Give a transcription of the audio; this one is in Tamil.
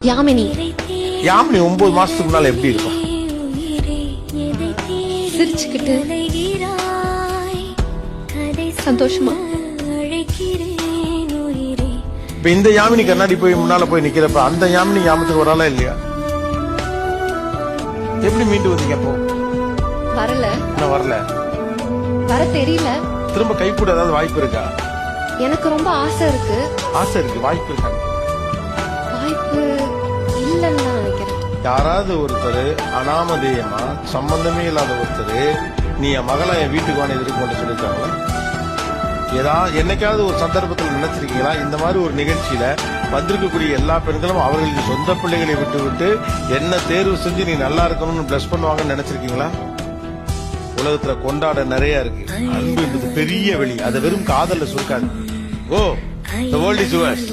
யாமினி. யாமினி 9 மாசத்துக்கு முன்னால எப்படி இருக்கும்? சிரிச்சுக்கிட்டு சந்தோஷமா. இப்ப இந்த யாமினி கண்ணாடி போய் முன்னால போய் நிக்கிறப்ப அந்த யாமினி ஞாபகத்துக்கு வராளா இல்லையா? எப்படி மீண்டு வந்தீங்க அப்போ? வரல. நான் வரல. வர தெரியல. திரும்ப கை கூட ஏதாவது வாய்ப்பு இருக்கா? எனக்கு ரொம்ப ஆசை இருக்கு. ஆசை இருக்கு, வாய்ப்பு இருக்கா? வாய்ப்பு இல்லன்னு தான் நினைக்கிறேன். யாராவது ஒருத்தர் அனாமதேயமா சம்பந்தமே இல்லாத ஒருத்தர் நீ என் மகளை என் வீட்டுக்கு வாங்க எதிர்ப்பு சொல்லிருக்காங்க. என்னைக்காவது ஒரு சந்தர்ப்பத்தில் நினைச்சிருக்கீங்களா இந்த மாதிரி ஒரு நிகழ்ச்சியில வந்திருக்கக்கூடிய எல்லா பெண்களும் அவர்களுக்கு சொந்த பிள்ளைகளை விட்டு விட்டு என்ன தேர்வு செஞ்சு நீ நல்லா இருக்கணும்னு பிளஸ் பண்ணுவாங்கன்னு நினைச்சிருக்கீங்களா? உலகத்துல கொண்டாட நிறைய இருக்கு. அன்பு என்பது பெரிய வெளி, அதை வெறும் காதல்ல சுருக்காது. ஓ, the world is yours.